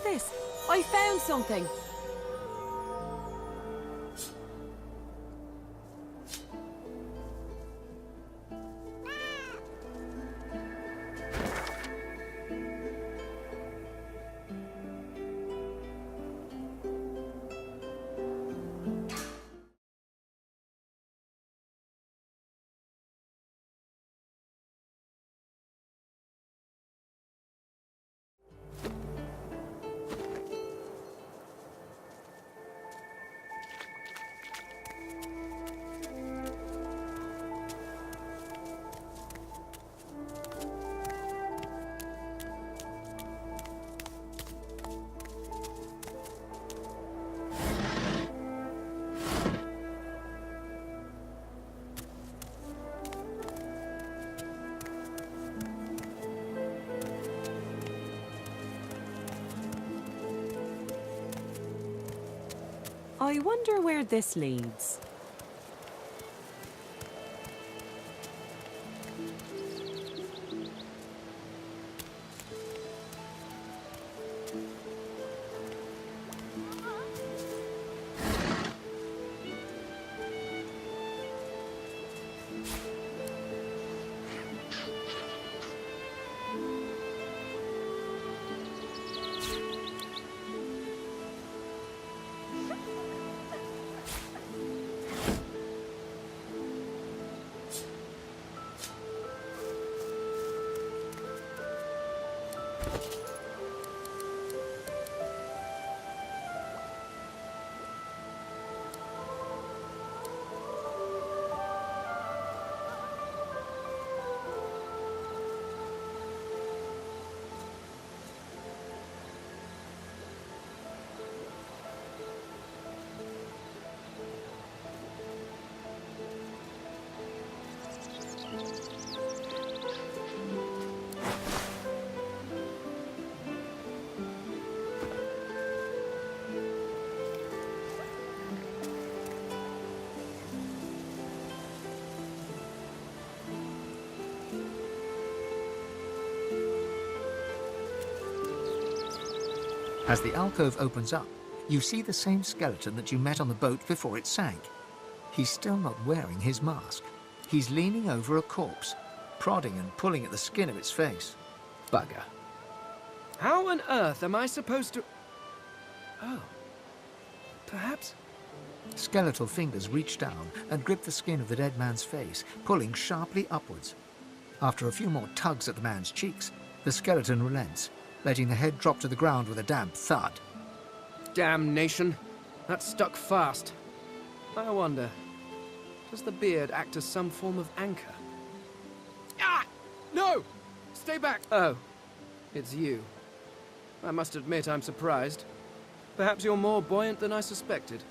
this? I found something! I wonder where this leads. As the alcove opens up, you see the same skeleton that you met on the boat before it sank. He's still not wearing his mask. He's leaning over a corpse, prodding and pulling at the skin of its face. Bugger. How on earth am I supposed to... Oh. Perhaps... Skeletal fingers reach down and grip the skin of the dead man's face, pulling sharply upwards. After a few more tugs at the man's cheeks, the skeleton relents, letting the head drop to the ground with a damp thud. Damnation. That stuck fast. I wonder, does the beard act as some form of anchor? Ah! No! Stay back! Oh, it's you. I must admit I'm surprised. Perhaps you're more buoyant than I suspected.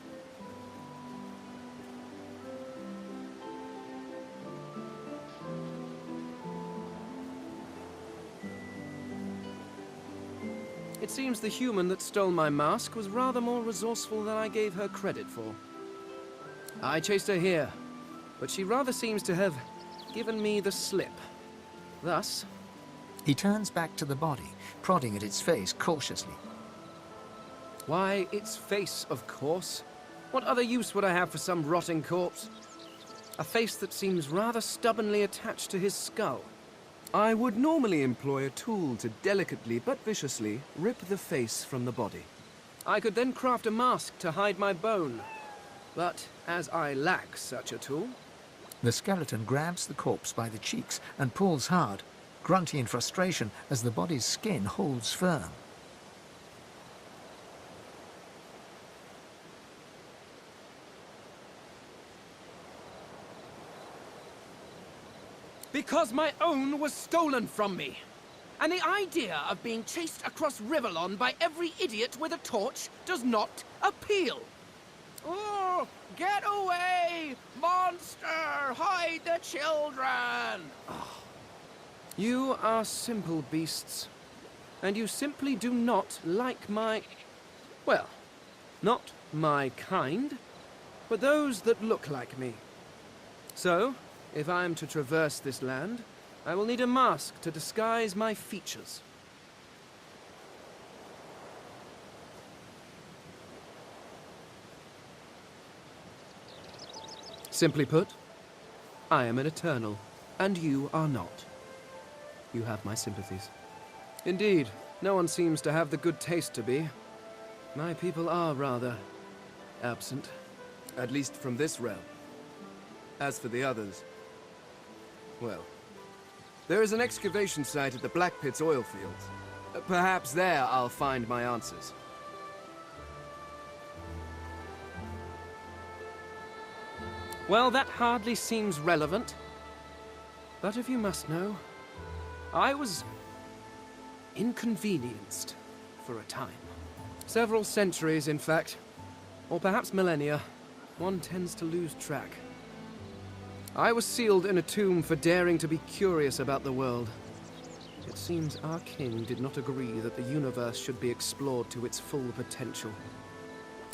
It seems the human that stole my mask was rather more resourceful than I gave her credit for. I chased her here, but she rather seems to have given me the slip. Thus... He turns back to the body, prodding at its face cautiously. Why, its face, of course. What other use would I have for some rotting corpse? A face that seems rather stubbornly attached to his skull. I would normally employ a tool to delicately but viciously rip the face from the body. I could then craft a mask to hide my bone. But as I lack such a tool... The skeleton grabs the corpse by the cheeks and pulls hard, grunting in frustration as the body's skin holds firm. Because my own was stolen from me. And the idea of being chased across Rivellon by every idiot with a torch does not appeal. Oh, get away! Monster! Hide the children! Oh. You are simple beasts. And you simply do not like my... Well, not my kind, but those that look like me. So... if I am to traverse this land, I will need a mask to disguise my features. Simply put, I am an Eternal, and you are not. You have my sympathies. Indeed, no one seems to have the good taste to be. My people are rather absent, at least from this realm. As for the others, well, there is an excavation site at the Black Pit's oil fields. Perhaps there I'll find my answers. Well, that hardly seems relevant. But if you must know, I was inconvenienced for a time. Several centuries, in fact. Or perhaps millennia. One tends to lose track. I was sealed in a tomb for daring to be curious about the world. It seems our king did not agree that the universe should be explored to its full potential.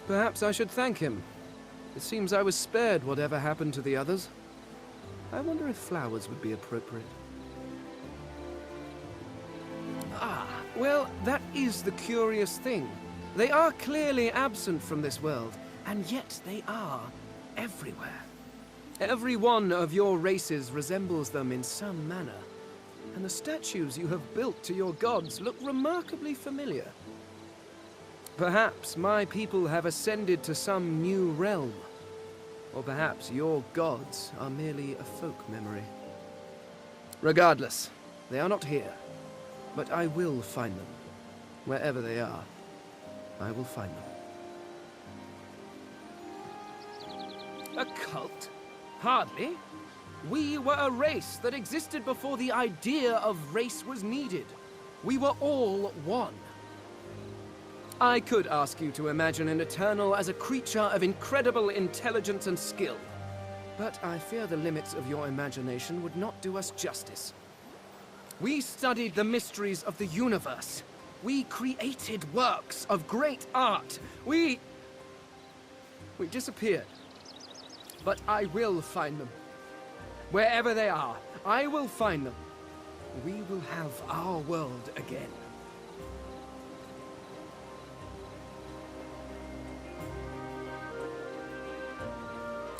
Perhaps I should thank him. It seems I was spared whatever happened to the others. I wonder if flowers would be appropriate. Ah, well, that is the curious thing. They are clearly absent from this world, and yet they are everywhere. Every one of your races resembles them in some manner, and the statues you have built to your gods look remarkably familiar. Perhaps my people have ascended to some new realm, or perhaps your gods are merely a folk memory. Regardless, they are not here, but I will find them. Wherever they are, I will find them. A cult? Hardly. We were a race that existed before the idea of race was needed. We were all one. I could ask you to imagine an Eternal as a creature of incredible intelligence and skill, but I fear the limits of your imagination would not do us justice. We studied the mysteries of the universe. We created works of great art. We disappeared. But I will find them. Wherever they are, I will find them. We will have our world again.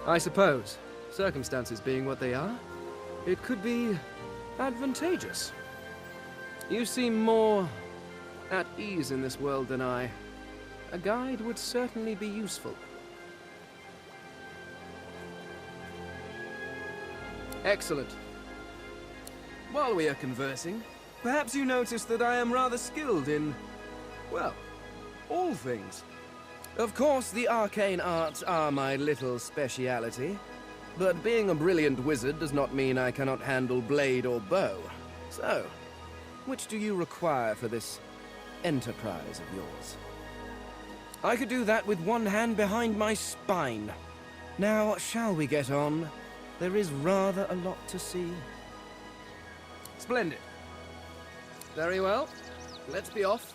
I suppose, circumstances being what they are, it could be advantageous. You seem more at ease in this world than I. A guide would certainly be useful. Excellent. While we are conversing, perhaps you notice that I am rather skilled in, well, all things. Of course, the arcane arts are my little speciality, but being a brilliant wizard does not mean I cannot handle blade or bow. So, which do you require for this enterprise of yours? I could do that with one hand behind my spine. Now, shall we get on? There is rather a lot to see. Splendid. Very well. Let's be off.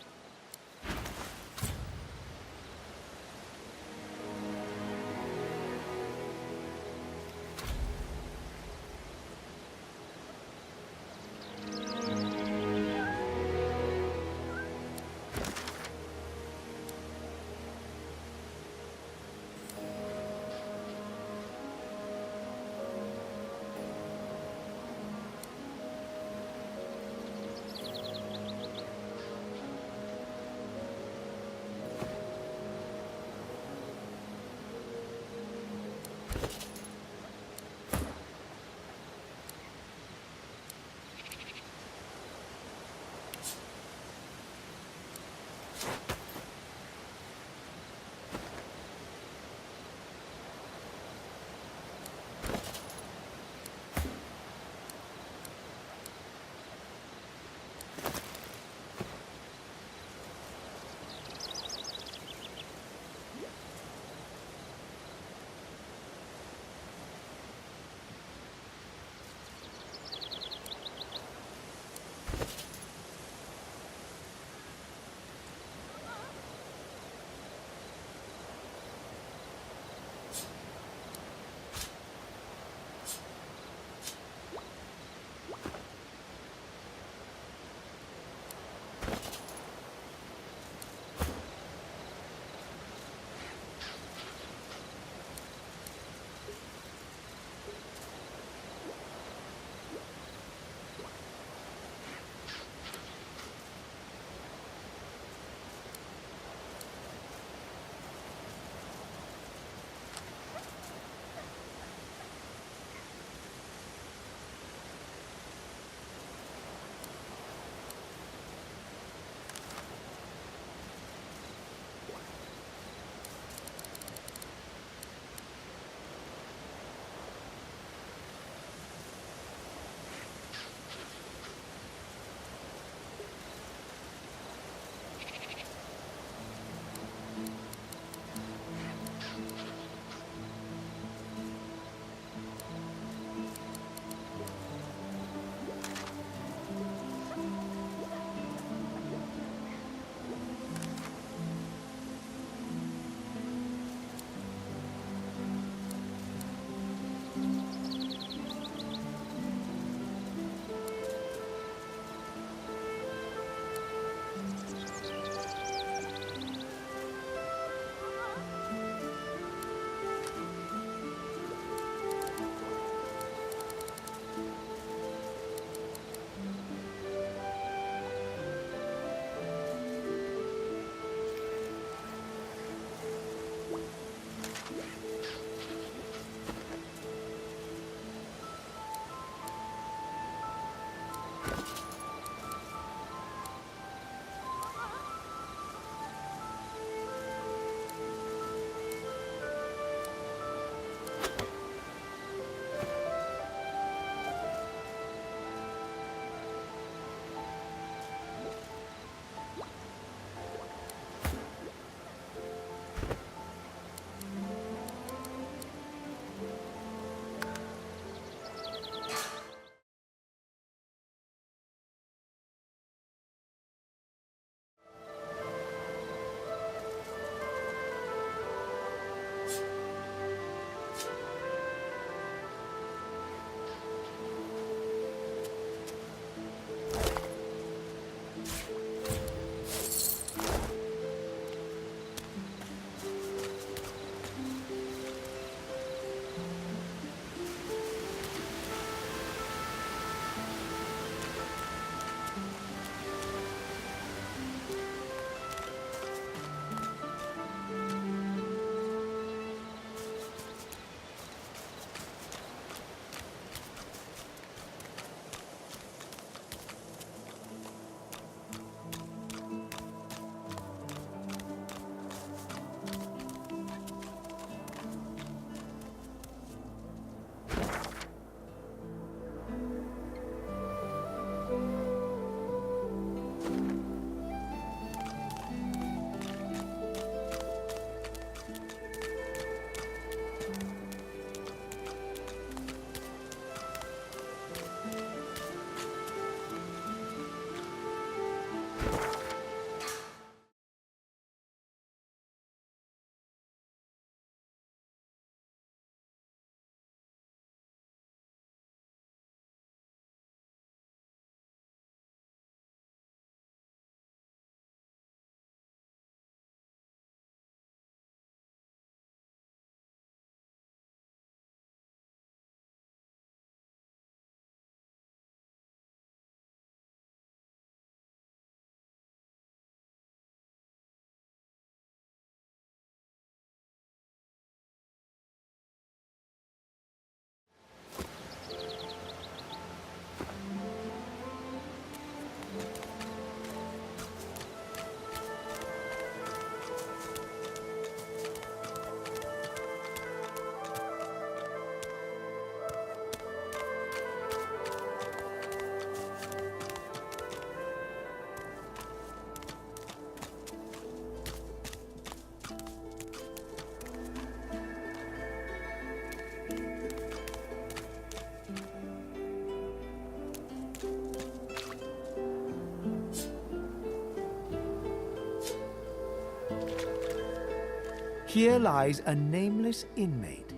Here lies a nameless inmate.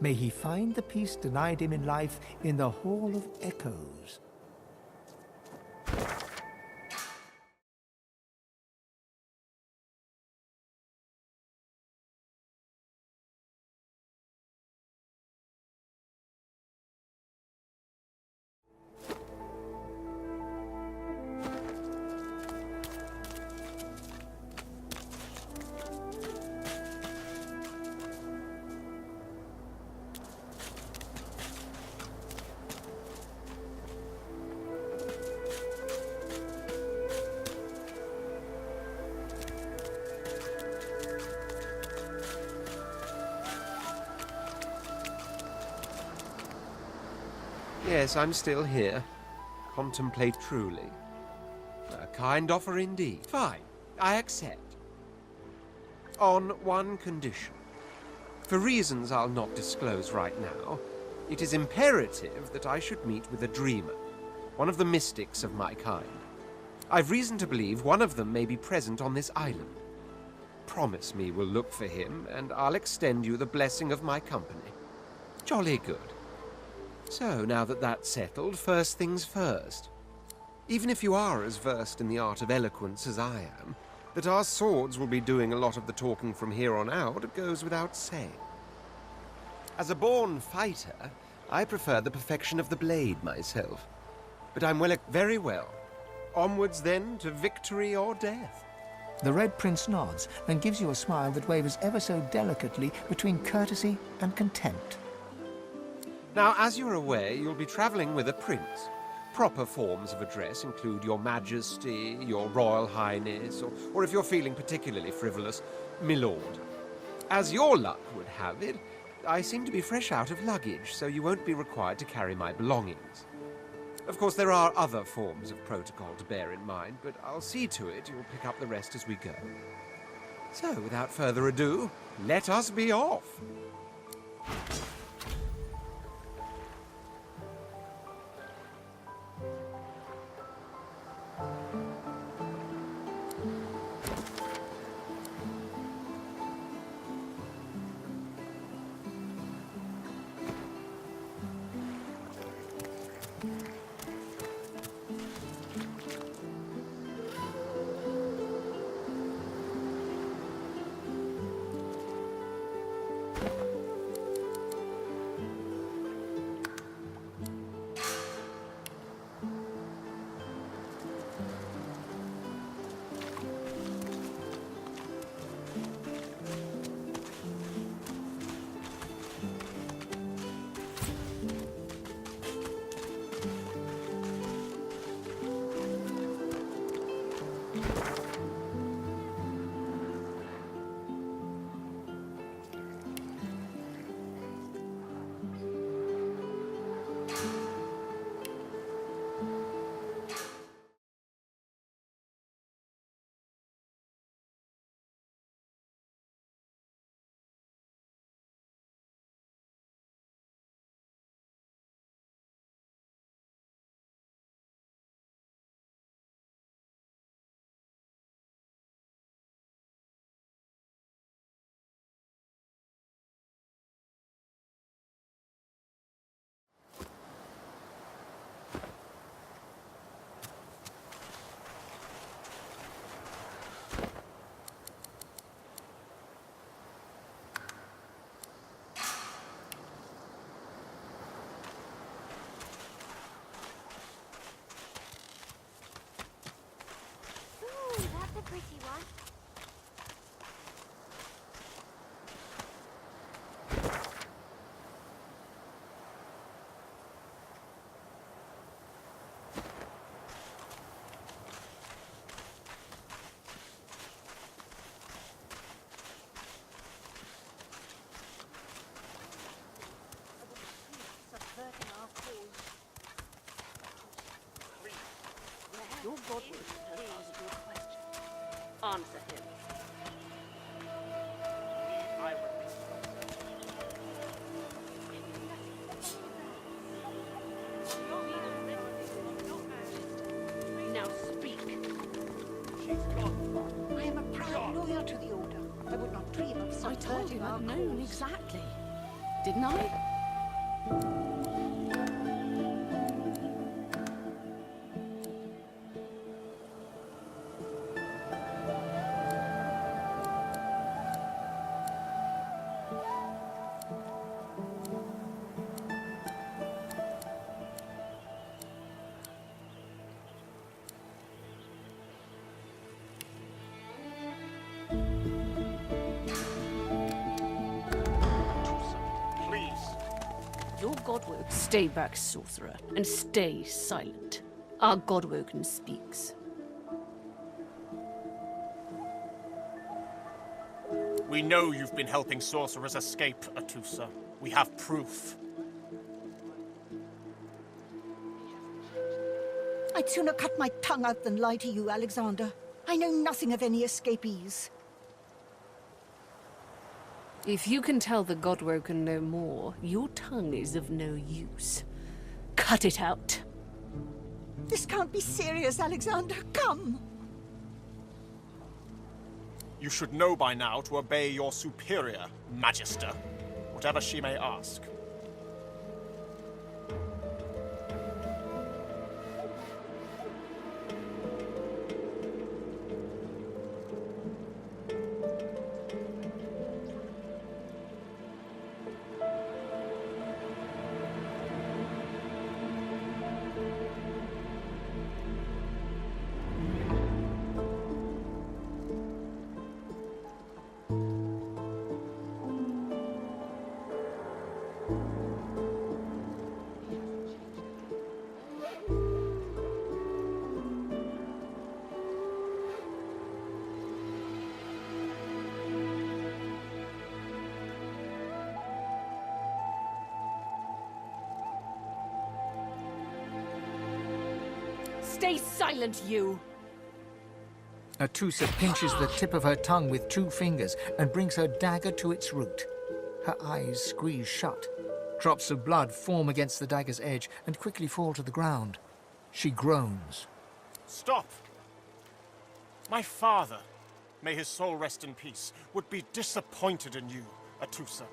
May he find the peace denied him in life in the Hall of Echoes. Yes, I'm still here. Contemplate truly. A kind offer indeed. Fine, I accept. On one condition. For reasons I'll not disclose right now, it is imperative that I should meet with a dreamer, one of the mystics of my kind. I've reason to believe one of them may be present on this island. Promise me we'll look for him, and I'll extend you the blessing of my company. Jolly good. So, now that that's settled, first things first. Even if you are as versed in the art of eloquence as I am, that our swords will be doing a lot of the talking from here on out goes without saying. As a born fighter, I prefer the perfection of the blade myself. But I'm very well. Onwards then to victory or death. The Red Prince nods and gives you a smile that wavers ever so delicately between courtesy and contempt. Now, as you're aware, you'll be traveling with a prince. Proper forms of address include Your Majesty, Your Royal Highness, or if you're feeling particularly frivolous, My Lord. As your luck would have it, I seem to be fresh out of luggage, so you won't be required to carry my belongings. Of course, there are other forms of protocol to bear in mind, but I'll see to it you'll pick up the rest as we go. So, without further ado, let us be off. That's a pretty one. Your God will ask you a question. Answer him. I now speak. I am a proud loyal to the Order. I would not dream of such. told him I'd known exactly. Didn't I? Your Godwoken, stay back, sorcerer, and stay silent. Our Godwoken speaks. We know you've been helping sorcerers escape, Atusa. We have proof. I'd sooner cut my tongue out than lie to you, Alexander. I know nothing of any escapees. If you can tell the Godwoken no more, your tongue is of no use. Cut it out. This can't be serious, Alexander. Come! You should know by now to obey your superior, Magister, whatever she may ask. Stay silent, you! Atusa pinches the tip of her tongue with 2 fingers and brings her dagger to its root. Her eyes squeeze shut. Drops of blood form against the dagger's edge and quickly fall to the ground. She groans. Stop! My father, may his soul rest in peace, would be disappointed in you, Atusa.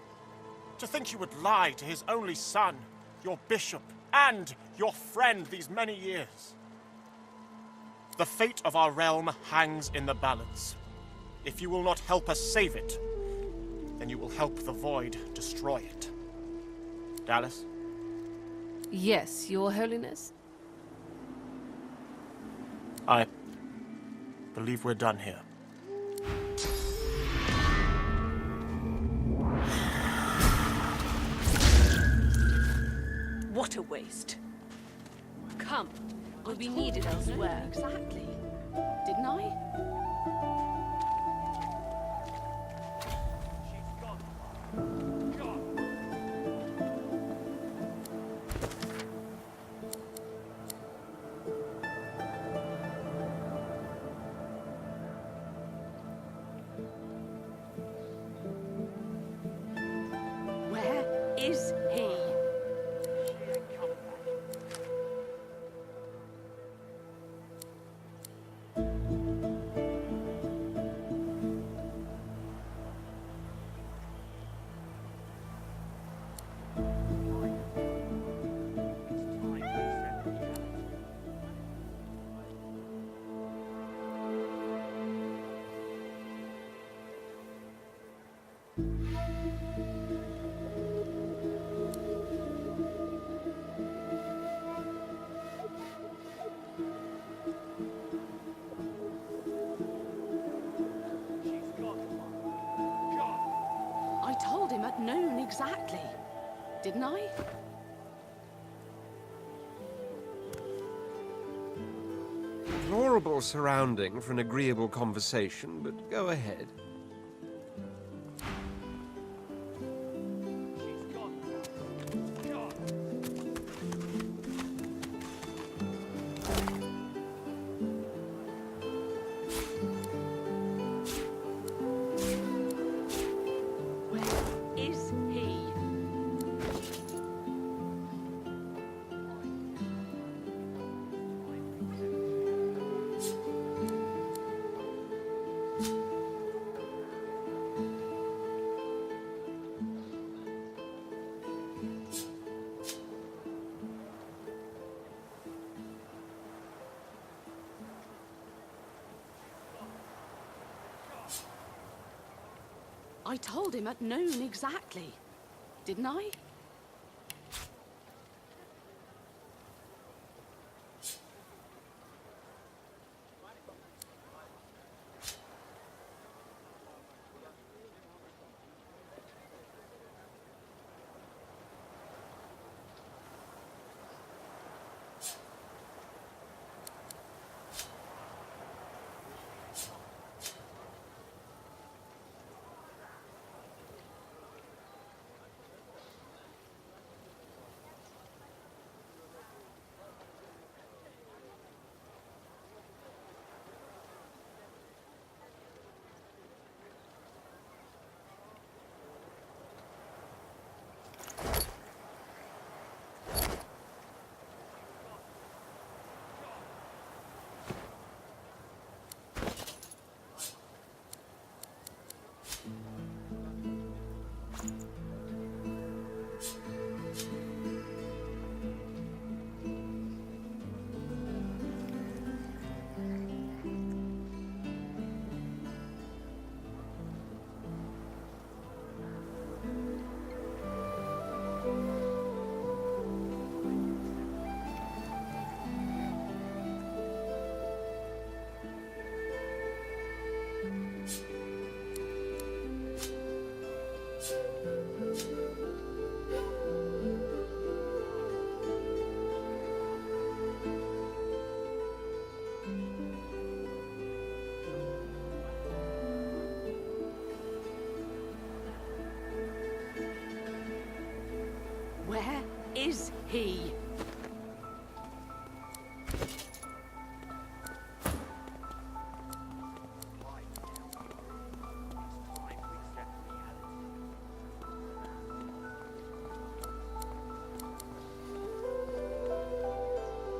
To think you would lie to his only son, your bishop, and your friend these many years. The fate of our realm hangs in the balance. If you will not help us save it, then you will help the Void destroy it. Dallas? Yes, Your Holiness? I believe we're done here. What a waste. Come, we'll be needed elsewhere. Exactly. Didn't I? Where is he? I told him I'd known exactly. Didn't I? Deplorable surrounding for an agreeable conversation, but go ahead. Where is he? I told him at noon exactly. Didn't I? Where is he?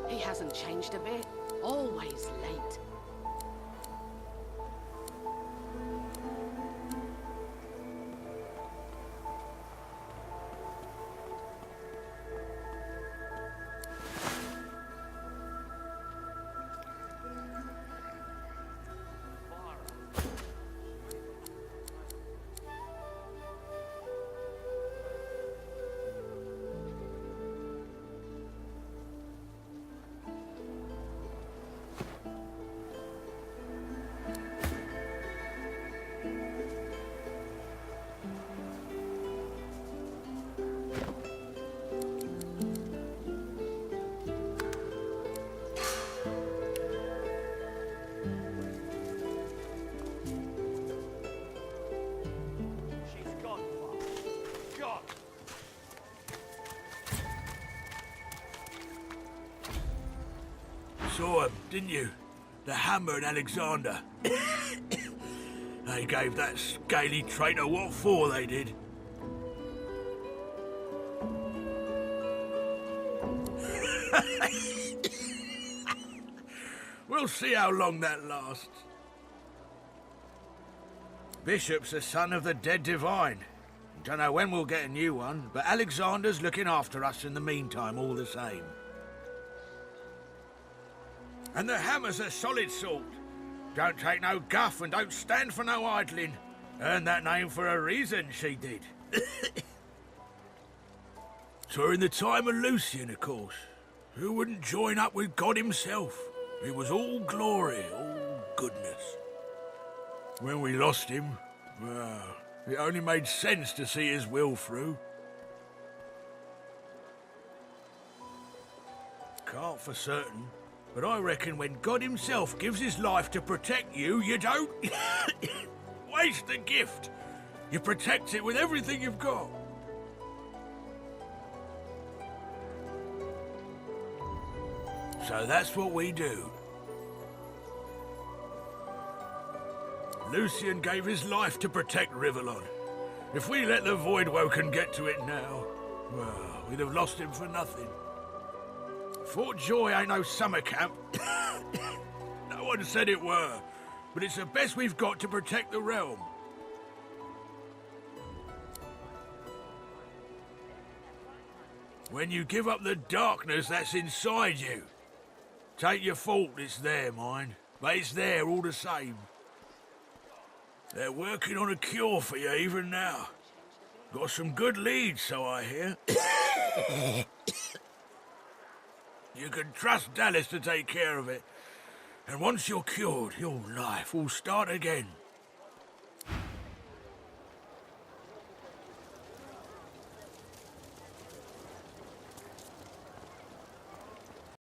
He hasn't changed a bit. Always late. Saw him, didn't you? The Hammer and Alexander. They gave that scaly traitor what for, they did. We'll see how long that lasts. Bishop's the son of the dead divine. Don't know when we'll get a new one, but Alexander's looking after us in the meantime all the same. And the Hammer's a solid sort. Don't take no guff and don't stand for no idling. Earned that name for a reason, she did. During the time of Lucian, of course. Who wouldn't join up with God himself? It was all glory, all goodness. When we lost him, well, it only made sense to see his will through. Can't for certain. But I reckon when God himself gives his life to protect you, you don't waste the gift. You protect it with everything you've got. So that's what we do. Lucian gave his life to protect Rivellon. If we let the Voidwoken get to it now, well, we'd have lost him for nothing. Fort Joy ain't no summer camp. No one said it were, but it's the best we've got to protect the realm. When you give up the darkness that's inside you, take your fault it's there, mind, but it's there all the same. They're working on a cure for you even now. Got some good leads, so I hear. You can trust Dallas to take care of it. And once you're cured, your life will start again.